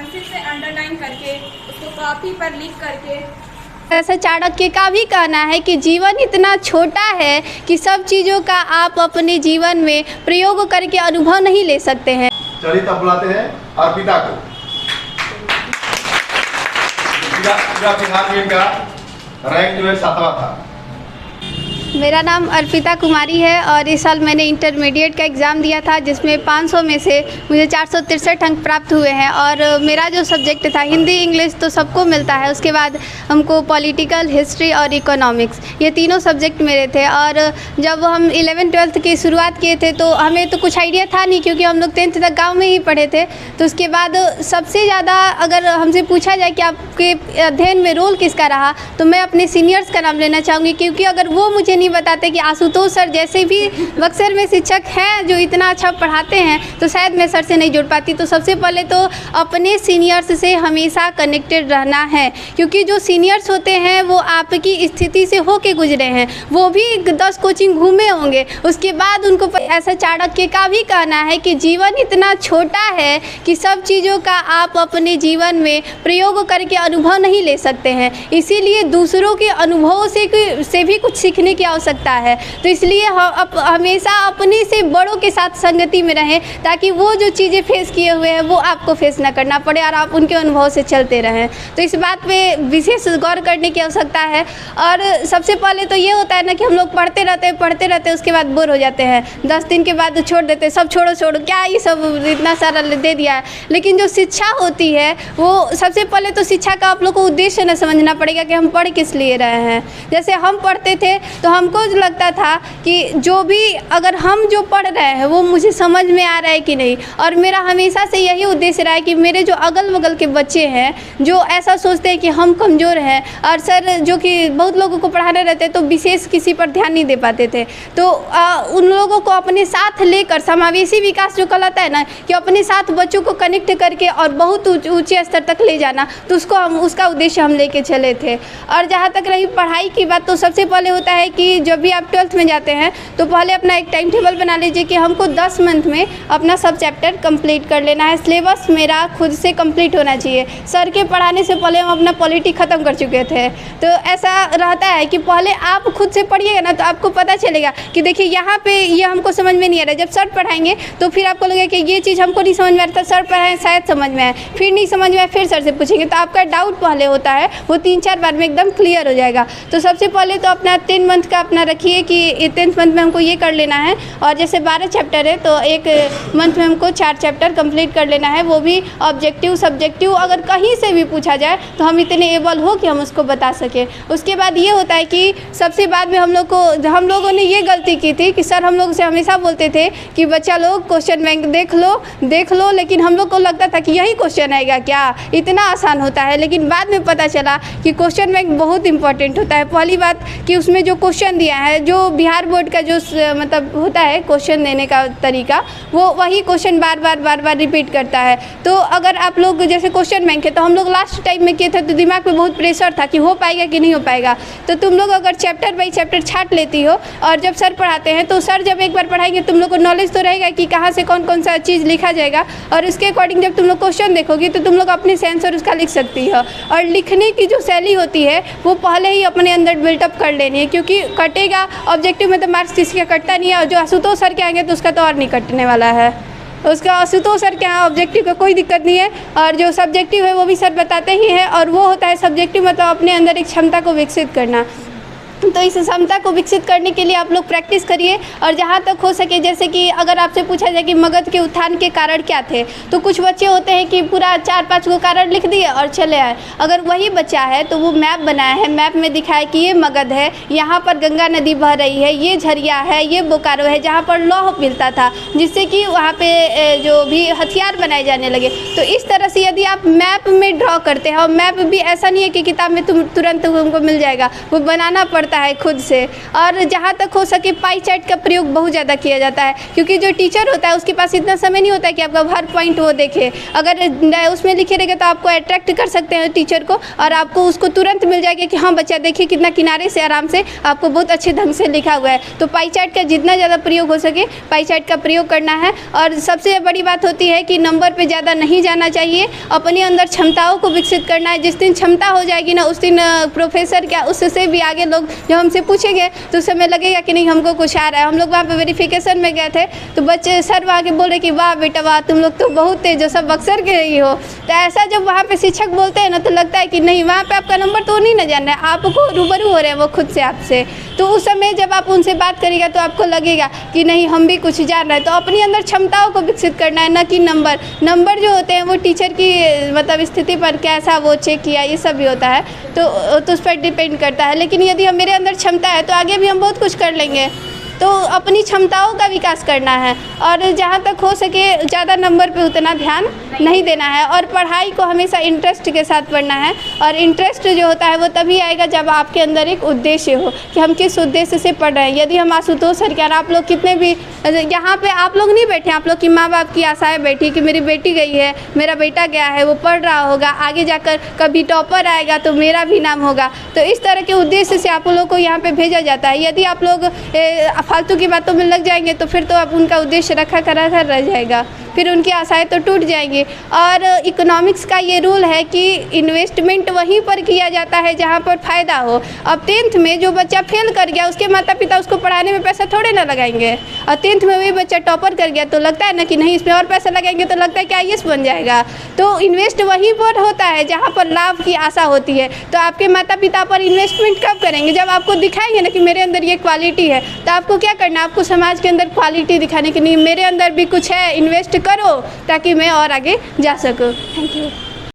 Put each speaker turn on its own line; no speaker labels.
Pencil से underline करके उसको कॉपी पर लिख करके।
ऐसा चाणक्य का भी कहना है कि जीवन इतना छोटा है कि सब चीज़ों का आप अपने जीवन में प्रयोग करके अनुभव नहीं ले सकते हैं।
चलिए तब बुलाते हैं अर्पिता को। बिहार में का रैंक जो है 7वां था।
मेरा नाम अर्पिता कुमारी है और इस साल मैंने इंटरमीडिएट का एग्ज़ाम दिया था जिसमें 500 में से मुझे 463 अंक प्राप्त हुए हैं। और मेरा जो सब्जेक्ट था हिंदी इंग्लिश तो सबको मिलता है, उसके बाद हमको पॉलिटिकल, हिस्ट्री और इकोनॉमिक्स, ये तीनों सब्जेक्ट मेरे थे। और जब हम 11th-12th की शुरुआत किए थे तो हमें तो कुछ आइडिया था नहीं, क्योंकि हम लोग 10th तक गाँव में ही पढ़े थे। तो उसके बाद सबसे ज़्यादा अगर हमसे पूछा जाए कि आपके अध्ययन में रोल किसका रहा, तो मैं अपने सीनियर्स का नाम लेना चाहूँगी, क्योंकि अगर वो मुझे नहीं बताते कि आशुतोष सर जैसे भी बक्सर में शिक्षक हैं जो इतना अच्छा पढ़ाते हैं, तो शायद मैं सर से नहीं जुड़ पाती। तो सबसे पहले तो अपने सीनियर्स से हमेशा कनेक्टेड रहना है, क्योंकि जो सीनियर्स होते हैं वो आपकी स्थिति से होके गुजरे हैं, वो भी 10 कोचिंग घूमे होंगे, उसके बाद उनको ऐसा चाणक्य का भी कहना है कि जीवन इतना छोटा है कि सब चीज़ों का आप अपने जीवन में प्रयोग करके अनुभव नहीं ले सकते हैं। इसीलिए दूसरों के अनुभवों से भी कुछ सीखने की आवश्यकता है। तो इसलिए हमेशा अपने से बड़ों के साथ संगति में रहें, ताकि वो जो चीज़ें फेस किए हुए हैं वो आपको फेस ना करना पड़े और आप उनके अनुभव से चलते रहें। तो इस बात पे विशेष गौर करने की आवश्यकता है। और सबसे पहले तो ये होता है ना कि हम लोग पढ़ते रहते उसके बाद बोर हो जाते हैं, 10 दिन के बाद छोड़ देते, सब छोड़ो क्या ये सब इतना सारा दे दिया है। लेकिन जो शिक्षा होती है वो सबसे पहले तो शिक्षा का आप लोग को उद्देश्य न समझना पड़ेगा कि हम पढ़ किस लिए रहे हैं। जैसे हम पढ़ते थे तो हमको लगता था कि जो भी अगर हम जो पढ़ रहे हैं वो मुझे समझ में आ रहा है कि नहीं। और मेरा हमेशा से यही उद्देश्य रहा है कि मेरे जो अगल बगल के बच्चे हैं जो ऐसा सोचते हैं कि हम कमज़ोर हैं, और सर जो कि बहुत लोगों को पढ़ाने रहते तो विशेष किसी पर ध्यान नहीं दे पाते थे, तो उन लोगों को अपने साथ लेकर समावेशी विकास जो कहलाता है ना, कि अपने साथ बच्चों को कनेक्ट करके और बहुत ऊँचे स्तर तक ले जाना, तो उसका उद्देश्य हम लेके चले थे। और जहाँ तक रही पढ़ाई की बात, तो सबसे पहले होता है कि जब भी आप 12th में जाते हैं तो पहले अपना एक टाइम टेबल बना लीजिए कि हमको 10 मंथ में अपना सब चैप्टर कंप्लीट कर लेना है। सिलेबस मेरा खुद से कंप्लीट होना चाहिए। सर के पढ़ाने से पहले हम अपना पॉलिटी ख़त्म कर चुके थे। तो ऐसा रहता है कि पहले आप खुद से पढ़िएगा ना, तो आपको पता चलेगा कि देखिए यहाँ पे ये हमको समझ में नहीं आ रहा है। जब सर पढ़ाएंगे तो फिर आपको लगेगा कि ये चीज़ हमको नहीं समझ में आ रहा था, सर पढ़ाएं शायद समझ में आए, फिर नहीं समझ में आए फिर सर से पूछेंगे, तो आपका डाउट पहले होता है वो 3-4 बार में एकदम क्लियर हो जाएगा। तो सबसे पहले तो अपना 10 मंथ का अपना रखिए कि 10th मंथ में हमको ये कर लेना है। और जैसे 12 चैप्टर है तो एक मंथ में हमको 4 चैप्टर कंप्लीट कर लेना है, वो भी ऑब्जेक्टिव सब्जेक्टिव। अगर कहीं से भी पूछा जाए तो हम इतने एबल हो कि हम उसको बता सकें। उसके बाद ये होता है कि सबसे बाद में हम लोगों ने ये गलती की थी कि सर हम लोग से हमेशा बोलते थे कि बच्चा लोग क्वेश्चन बैंक देख लो, लेकिन हम लोग को लगता था कि यही क्वेश्चन आएगा क्या, इतना आसान होता है। लेकिन बाद में पता चला कि क्वेश्चन बैंक बहुत इंपॉर्टेंट होता है। पहली बात कि उसमें जो क्वेश्चन दिया है, जो बिहार बोर्ड का जो मतलब होता है क्वेश्चन देने का तरीका, वो वही क्वेश्चन बार बार रिपीट करता है। तो अगर आप लोग जैसे क्वेश्चन बैंक है तो हम लोग लास्ट टाइम में किए थे तो दिमाग में बहुत प्रेशर था कि हो पाएगा कि नहीं हो पाएगा। तो तुम लोग अगर चैप्टर बाई चैप्टर छाट लेती हो और जब सर पढ़ाते हैं तो सर जब एक बार पढ़ाएंगे तुम लोग को नॉलेज तो रहेगा कि कहाँ से कौन सा चीज़ लिखा जाएगा, और उसके अकॉर्डिंग जब तुम लोग क्वेश्चन देखोगी तो तुम लोग अपने से आंसर उसका लिख सकती हो। और लिखने की जो शैली होती है वो पहले ही अपने अंदर बिल्टअप कर लेनी है, क्योंकि कटेगा ऑब्जेक्टिव में तो मार्क्स किसी का कटता नहीं है, और जो आशुतोष सर के आएंगे तो उसका तो और नहीं कटने वाला है। उसका आशुतोष सर के यहाँ ऑब्जेक्टिव का कोई दिक्कत नहीं है, और जो सब्जेक्टिव है वो भी सर बताते ही हैं। और वो होता है सब्जेक्टिव मतलब अपने अंदर एक क्षमता को विकसित करना। तो इस क्षमता को विकसित करने के लिए आप लोग प्रैक्टिस करिए। और जहाँ तक हो सके, जैसे कि अगर आपसे पूछा जाए कि मगध के उत्थान के कारण क्या थे, तो कुछ बच्चे होते हैं कि पूरा 4-5 को कारण लिख दिए और चले आए। अगर वही बच्चा है तो वो मैप बनाया है, मैप में दिखाया कि ये मगध है, यहाँ पर गंगा नदी बह रही है, ये झरिया है, ये बोकारो है, जहाँ पर लौह मिलता था, जिससे कि वहाँ पे जो भी हथियार बनाए जाने लगे। तो इस तरह से यदि आप मैप में ड्रॉ करते हैं, और मैप भी ऐसा नहीं है कि किताब में तुरंत उनको मिल जाएगा, वो बनाना पड़ता आता है खुद से। और जहाँ तक हो सके पाई चार्ट का प्रयोग बहुत ज़्यादा किया जाता है, क्योंकि जो टीचर होता है उसके पास इतना समय नहीं होता है कि आपका हर पॉइंट वो देखे। अगर उसमें लिखे रहेगा तो आपको अट्रैक्ट कर सकते हैं टीचर को, और आपको उसको तुरंत मिल जाएगा कि हाँ बच्चा देखिए कितना किनारे से आराम से आपको बहुत अच्छे ढंग से लिखा हुआ है। तो पाई चार्ट का जितना ज़्यादा प्रयोग हो सके पाई चार्ट का प्रयोग करना है। और सबसे बड़ी बात होती है कि नंबर पे ज़्यादा नहीं जाना चाहिए, अपने अंदर क्षमताओं को विकसित करना है। जिस दिन क्षमता हो जाएगी ना, उस दिन प्रोफेसर क्या उससे भी आगे लोग जब हमसे पूछेंगे तो उस समय लगेगा कि नहीं हमको कुछ आ रहा है। हम लोग वहाँ पे वेरिफिकेशन में गए थे तो बच्चे सर वहाँ के बोल रहे कि वाह बेटा वाह, तुम लोग तो बहुत तेज हो, सब बक्सर के ही हो। तो ऐसा जब वहाँ पे शिक्षक बोलते हैं ना तो लगता है कि नहीं, वहाँ पे आपका नंबर तो नहीं ना जान रहा है, आपको रूबरू हो रहे हैं वो खुद से आपसे। तो उस समय जब आप उनसे बात करिएगा तो आपको लगेगा कि नहीं हम भी कुछ जान रहे हैं। तो अपने अंदर क्षमताओं को विकसित करना है, न कि नंबर जो होते हैं वो टीचर की मतलब स्थिति पर कैसा वो चेक किया ये सब भी होता है, तो उस पर डिपेंड करता है। लेकिन यदि हम मेरे अंदर क्षमता है तो आगे भी हम बहुत कुछ कर लेंगे। तो अपनी क्षमताओं का विकास करना है, और जहाँ तक हो सके ज़्यादा नंबर पे उतना ध्यान नहीं देना है, और पढ़ाई को हमेशा इंटरेस्ट के साथ पढ़ना है। और इंटरेस्ट जो होता है वो तभी आएगा जब आपके अंदर एक उद्देश्य हो कि हम किस उद्देश्य से पढ़ रहे हैं। यदि हम आशुतोष सर के, आप लोग कितने भी यहाँ पे आप लोग नहीं बैठे, आप लोग की माँ बाप की आशाएं बैठी कि मेरी बेटी गई है, मेरा बेटा गया है, वो पढ़ रहा होगा, आगे जाकर कभी टॉपर आएगा तो मेरा भी नाम होगा। तो इस तरह के उद्देश्य से आप लोग को यहाँ पे भेजा जाता है। यदि आप लोग फालतू की बातों में लग जाएंगे तो फिर तो अब उनका उद्देश्य रखा रह जाएगा, फिर उनकी आशाएं तो टूट जाएंगी। और इकोनॉमिक्स का ये रूल है कि इन्वेस्टमेंट वहीं पर किया जाता है जहाँ पर फ़ायदा हो। अब 10th में जो बच्चा फेल कर गया उसके माता पिता उसको पढ़ाने में पैसा थोड़े ना लगाएंगे, और 10th में वही बच्चा टॉपर कर गया तो लगता है ना कि नहीं इसमें और पैसा लगाएंगे तो लगता है कि IAS बन जाएगा। तो इन्वेस्ट वहीं पर होता है जहाँ पर लाभ की आशा होती है। तो आपके माता पिता पर इन्वेस्टमेंट कब करेंगे? जब आपको दिखाएंगे ना कि मेरे अंदर ये क्वालिटी है। तो आपको क्या करना है, आपको समाज के अंदर क्वालिटी दिखाने के लिए मेरे अंदर भी कुछ है, इन्वेस्ट करो ताकि मैं और आगे जा सकूं। Thank you.